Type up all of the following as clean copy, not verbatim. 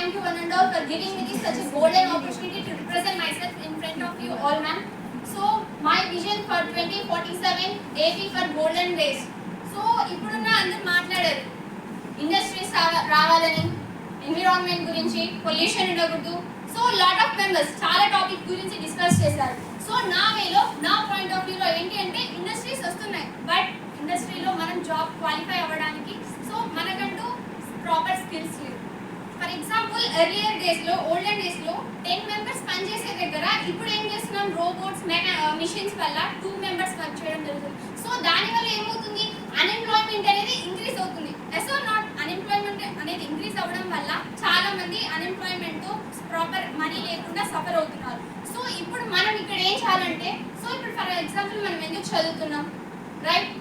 thank you one and all for giving me such a golden opportunity to represent myself in front of you all, ma'am. So, my vision for 2047, AP for golden days. So, ఇప్పుడున్న అందరూ మాట్లాడారు industries రావాలని, environment గురించి, pollution ఉండకూడదు. So lot of members చాలా topic గురించి discuss చేశారు. So నా వేలో, నా పాయింట్ ఆఫ్ వ్యూలో ఏంటి అంటే ఇండస్ట్రీస్ వస్తున్నాయి, బట్ ఇండస్ట్రీలో మనం జాబ్ క్వాలిఫై అవ్వడానికి సో మనకంటూ ప్రాపర్ స్కిల్స్ లేవు. ఫర్ ఎగ్జాంపుల్ ఎర్లియర్ డేస్లో, ఓల్డెన్ డేస్లో 10 మెంబర్స్ పనిచేసే దగ్గర ఇప్పుడు ఏం చేస్తున్నాం, రోబోట్స్, మిషన్స్ వల్ల 2 మెంబర్స్ వర్క్ చేయడం జరుగుతుంది. సో దానివల్ల ఏమవుతుంది, అన్ఎంప్లాయ్మెంట్ అనేది ఇంక్రీజ్ అవుతుంది. Yes or not? అన్ఎంప్లాయ్మెంట్ అనేది ఇంక్రీజ్ అవ్వడం వల్ల చాలా మంది అన్ఎంప్లాయ్మెంట్తో ప్రాపర్ మనీ లేకుండా సఫర్ అవుతున్నారు. సో ఇప్పుడు మనం ఇక్కడ ఏం చేయాలంటే, సో ఇప్పుడు ఫర్ ఎగ్జాంపుల్ మనం ఎందుకు చదువుతున్నాం, రైట్?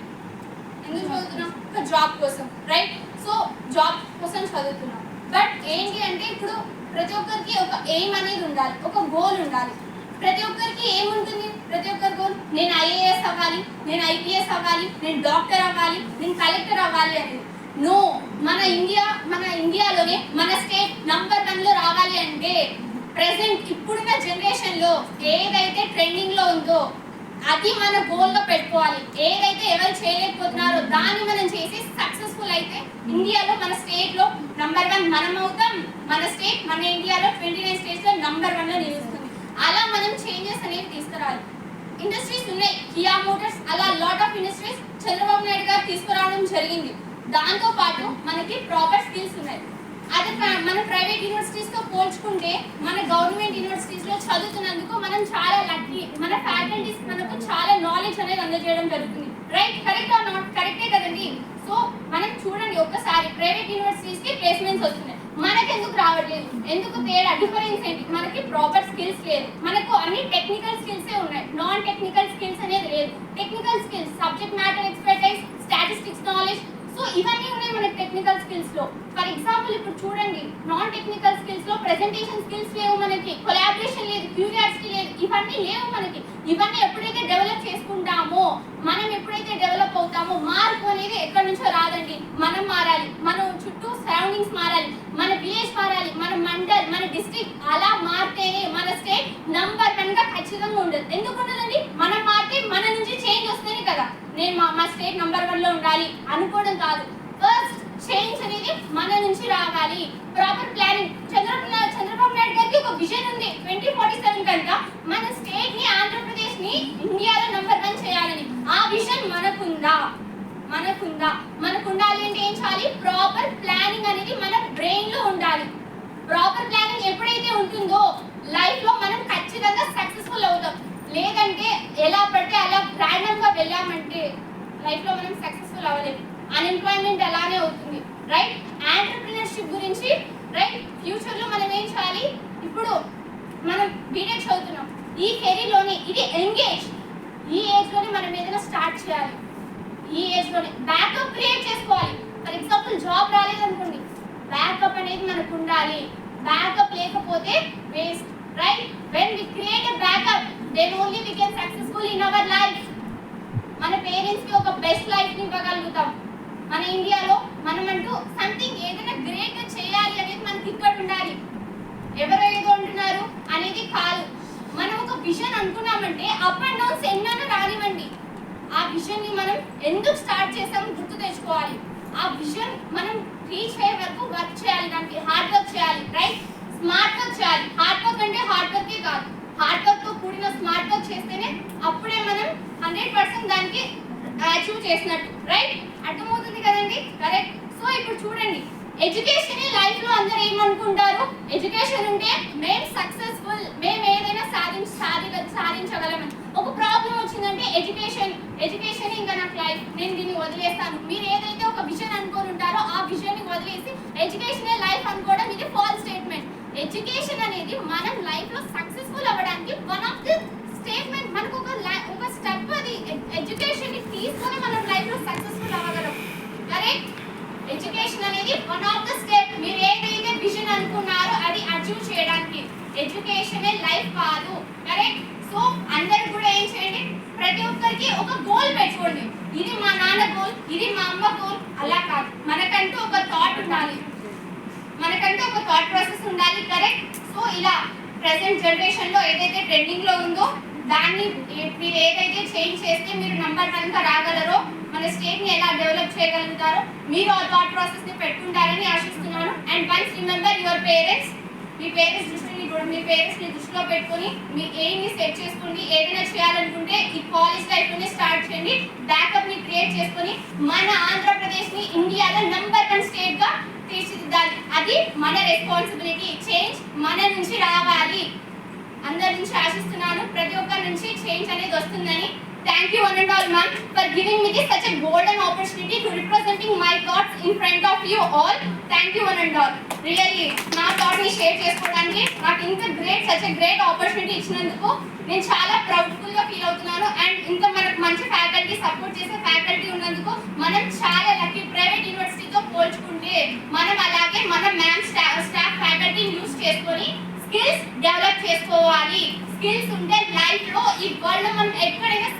ఎందుకు చదువుతున్నాం? ఒక జాబ్ కోసం, రైట్? సో జాబ్ కోసం చదువుతున్నాం. బట్ ఏంటి అంటే ఇప్పుడు ప్రతి ఒక్కరికి ఒక ఎయిమ్ అనేది ఉండాలి, ఒక గోల్ ఉండాలి. ప్రతి ఒక్కరికి ఏముంటుంది, ప్రతి ఒక్కరి గోల్ నేను ఐఏఎస్ అవ్వాలి, నేను ఐపీఎస్ అవ్వాలి, నేను డాక్టర్ అవ్వాలి, నేను కలెక్టర్ అవ్వాలి అనేది. నో, మన ఇండియాలోనే మన స్టేట్ నంబర్ 1లో రావాలి అంటే ప్రెసెంట్ ఇప్పుడున్న జనరేషన్లో ఏదైతే ట్రెండింగ్లో ఉందో అది మన గోల్లో పెట్టుకోవాలి. ఏదైతే ఎవరు చేయలేకపోతున్నారో దాన్ని మనం చేసి సక్సెస్ఫుల్ అయితే ఇండియాలో మన స్టేట్లో నంబర్ 1 మనం అవుతాం. మన స్టేట్, మన ఇండియాలో 29 స్టేట్స్లో నంబర్ 1లో నిలుస్తుంది. అలా మనం చేంజెస్ అనేవి తీసుకురావాలి. ఇండస్ట్రీస్ ఉన్నాయి, కియా మోటార్స్, అలా lot of industries Chandrababu Naidu గారు తీసుకురావడం జరిగింది. దాంతో పాటు మనకి ప్రాపర్ స్కిల్స్ ఉన్నాయి. అదే మన ప్రైవేట్ యూనివర్సిటీస్తో పోల్చుకుంటే మన గవర్నమెంట్ యూనివర్సిటీస్లో చదువుతున్నందుకు మనం చాలా లక్కీ. మన ఫ్యాకల్టీస్ మనకు చాలా నాలెడ్జ్ అనేది అందజేయడం జరుగుతుంది, రైట్? Correct or not? కరెక్టే కదండి. సో మనం చూడండి, ఒక్కసారి ప్రైవేట్ యూనివర్సిటీస్కి ప్లేస్మెంట్స్ వస్తున్నాయి, మనకెందుకు రావట్లేదు? ఎందుకు తేడా? డిఫరెన్స్ ఏంటి? మనకి ప్రాపర్ స్కిల్స్ లేదు. మనకు అన్ని టెక్నికల్ స్కిల్సే ఉన్నాయి, నాన్ టెక్నికల్ స్కిల్స్ అనేది లేదు. Technical skills, subject matter expertise, statistics knowledge, so ఇవన్నీ ఉన్నాయి మనకి టెక్నికల్ స్కిల్స్ లో. ఫర్ ఎగ్జాంపుల్ ఇప్పుడు చూడండి, నాన్ టెక్నికల్ స్కిల్స్ లో ప్రెజెంటేషన్ స్కిల్స్ లేవు మనకి, కొలాబరేషన్ లేదు, క్యూరియాసిటీ లేదు, ఇవన్నీ లేవు మనకి. ఇవన్నీ ఎప్పుడైతే డెవలప్ చేసుకుంటామో, మనం ఎప్పుడైతే డెవలప్ అవుతామో, మార్పు అనేది ఎక్కడి నుంచో రాదండి. మనం మారాలి, మన చుట్టూ సరౌండింగ్స్ మారాలి, మన విలేజ్ మారాలి, మన మండల్, మన డిస్ట్రిక్ట్, అలా మారితేనే మన స్టేట్ నంబర్ 1 గా ఖచ్చితంగా ఉండదు. ఎందుకు ఉండదండి? మనం మారితే మన నుంచి చేంజ్ వస్తేనే కదా నేను మా స్టేట్ నంబర్ 1లో ఉండాలి అనుకోవడం కాదు. ఫస్ట్ చేంజ్ అనేది మన నుంచి రావాలి. Proper planning. చంద్రబాబు నాయుడు గారికి ఒక విజన్ ఉంది, 2047 కనుక మన స్టేట్ ని, ఆంధ్రప్రదేశ్ ని ఇండియాలో నంబర్ 1 చేయాలని. ఆ విజన్ మనకుందా? మనకు ఉండాలి అంటే ఏం చేయాలి? ప్రాపర్ ప్లానింగ్ అనేది మన బ్రెయిన్ లో ఉండాలి. ప్రాపర్ ప్లానింగ్ ఎప్పుడైతే ఉంటుందో లైఫ్ లో మనం ఖచ్చితంగా సక్సెస్ఫుల్ అవుతాం. లేదంటే ఎలా పడితే అలా ర్యాండమ్ గా వెళ్ళామంటే లైఫ్ లో మనం సక్సెస్ఫుల్ అవ్వలేము. అన్ఎంప్లాయ్మెంట్ అలానే అవుతుంది, రైట్? ఆంటర్‌ప్రెన్యూర్‌షిప్ గురించి, రైట్? ఫ్యూచర్ లో మనం ఏం చేయాలి? ఇప్పుడు మనం బీటెక్ చదువుతున్నాం, ఈ కెరీర్ లోనే, ఇది ఎంగేజ్, ఈ ఏజ్ లోనే మనం ఏదైనా స్టార్ట్ చేయాలి. ఈ ఏజ్ లోనే బ్యాకప్ క్రియేట్ చేసుకోవాలి. ఫర్ ఎగ్జాంపుల్ జాబ్ రాలేదనుకోండి, బ్యాకప్ అనేది మనకు ఉండాలి. బ్యాకప్ లేకపోతే waste, right? When we create a backup, then only we can successful in our life. మన పేరెంట్స్ కి ఒక బెస్ట్ లైఫ్ ని ఇవ్వగలుగుతాం. మన ఇండియాలో మనం అంటూ సంథింగ్ ఏదైనా గ్రేట్ గా చేయాలి అనేది మనకి ఇక్కడ ఉండాలి. ఎవరో ఏదో అంటున్నారు అనేది కాదు. మనం ఒక విజన్ అనుకున్నామంటే అప్ అండ్ డౌన్స్ ఎన్నైనా రానివ్వండి, ఆ విజన్ ని మనం ఎందుకు స్టార్ట్ చేసామో గుర్తు తెచ్చుకోవాలి. ఆ విజన్ మనం రీచ్ అయ్యే వరకు వర్క్ చేయాలి, దానికి హార్డ్ వర్క్ చేయాలి, రైట్? స్మార్ట్ వర్క్ చేయాలి. హార్డ్ వర్క్ అంటే హార్డ్ వర్కే కాదు, హార్డ్ వర్క్ తో కూడిన స్మార్ట్ వర్క్ చేస్తేనే అప్పుడే మనం 100% దానికి అచీవ్ చేసినట్టు, రైట్? అర్థమవుతుంది కదండి? కరెక్ట్. సో ఇప్పుడు చూడండి, ఎడ్యుకేషన్ లైఫ్ లో అందరూ ఏమనుకుంటారు, ఎడ్యుకేషన్ ఉంటే మేము సక్సెస్ఫుల్, మేము ఏదైనా సాధించగలమని. ఒక ప్రాబ్లం వచ్చిందంటే ఎడ్యుకేషన్ ఇంకా నాకు లైఫ్, నేను దీన్ని వదిలేస్తాను. మీరు ఏదైతే ఒక విజన్ అనుకొని ఉంటారో ఆ విజన్ ని వదిలేసి ఎడ్యుకేషనే లైఫ్ అనుకోవడం ఇది ఫాల్స్ స్టేట్మెంట్. ఎడ్యుకేషన్ అనేది మనం లైఫ్ లో సక్సెస్ఫుల్ అవ్వడానికి వన్ ఆఫ్ ది స్టేట్మెంట్. మనకు ఒక స్టెప్, అది ఎడ్యుకేషన్ ని తీసుకొని మనం లైఫ్ లో సక్సెస్ఫుల్ అవ్వగలం, కరెక్ట్? ఎడ్యుకేషన్ అనేది వన్ ఆఫ్ ద స్టెప్. మీరు ఏదైతే విజన్ అనుకున్నారో అది అచీవ్ చేయడానికి. ఎడ్యుకేషనే లైఫ్ కాదు, కరెక్ట్? సో అందరికి కూడా ఏం చేయండి, ప్రతి ఒక్కరికి ఒక గోల్ పెట్టుకోండి. ఇది మా నాన్న గోల్, ఇది మా అమ్మ గోల్, అలా కాదు. మనకంటూ ఒక థాట్ ఉండాలి, మనకంటూ ఒక థాట్ ప్రాసెస్ ఉండాలి. కరెక్ట్. సో ఇలా ప్రెసెంట్ జనరేషన్ లో ఏదైతే ట్రెండింగ్ లో ఉందో దాన్ని మీరు ఏదైతే చేంజ్ చేస్తే మీరు నంబర్ 1 గా రాగలరో, మన స్టేట్ ని ఎలా డెవలప్ చేయగలుగుతారో మీరు ఆ థాట్ ప్రాసెస్ ని పెట్టుకుంటారని ఆశిస్తున్నాను. And once remember your parents. Me parents ని దృష్టిలో పెట్టుకొని మీ ఎయిమ్ ని సెట్ చేసుకోండి. ఏదైనా చేయాలనుకుంటే ఈ కాలేజ్ లైఫ్ లోనే స్టార్ట్ చేయండి. బ్యాకప్ ని క్రియేట్ చేసుకొని మన ఆంధ్రప్రదేశ్ ని ఇండియాలో నంబర్ 1 స్టేట్ గా తీర్చిదిద్దాలి. అది మన రెస్పాన్సిబిలిటీ. చేంజ్ మన నుంచి రావాలి. అందరి నుంచి ఆశిస్తున్నాను ప్రతి ఒక్కరి నుంచి చేంజ్ అనేది వస్తుందని. Thank you one and all ma'am for giving me this such a golden opportunity to representing my thoughts in front of you all. Thank you one and all. Really నా థాట్ ని share చేసుకోవడానికి నాకు ఇంత such a great opportunity ఇచ్చినందుకు నేను చాలా proudful గా feel అవుతున్నాను. అండ్ ఇంత మనకు మంచి ఫ్యాకల్టీ సపోర్ట్ చేసే ఫ్యాకల్టీ ఉన్నందుకు మనం చాలా లక్కీ. ప్రైవేట్ యూనివర్సిటీతో పోల్చుకుంటే మనం అలాగే మన మ్యామ్ స్టాఫ్ ఫ్యాకల్టీని యూస్ చేసుకొని స్కిల్స్ డెవలప్ చేసుకోవాలి. స్కిల్స్ ఉంటే లైఫ్ లో ఈ వరల్డ్ మనం ఎక్కడైనా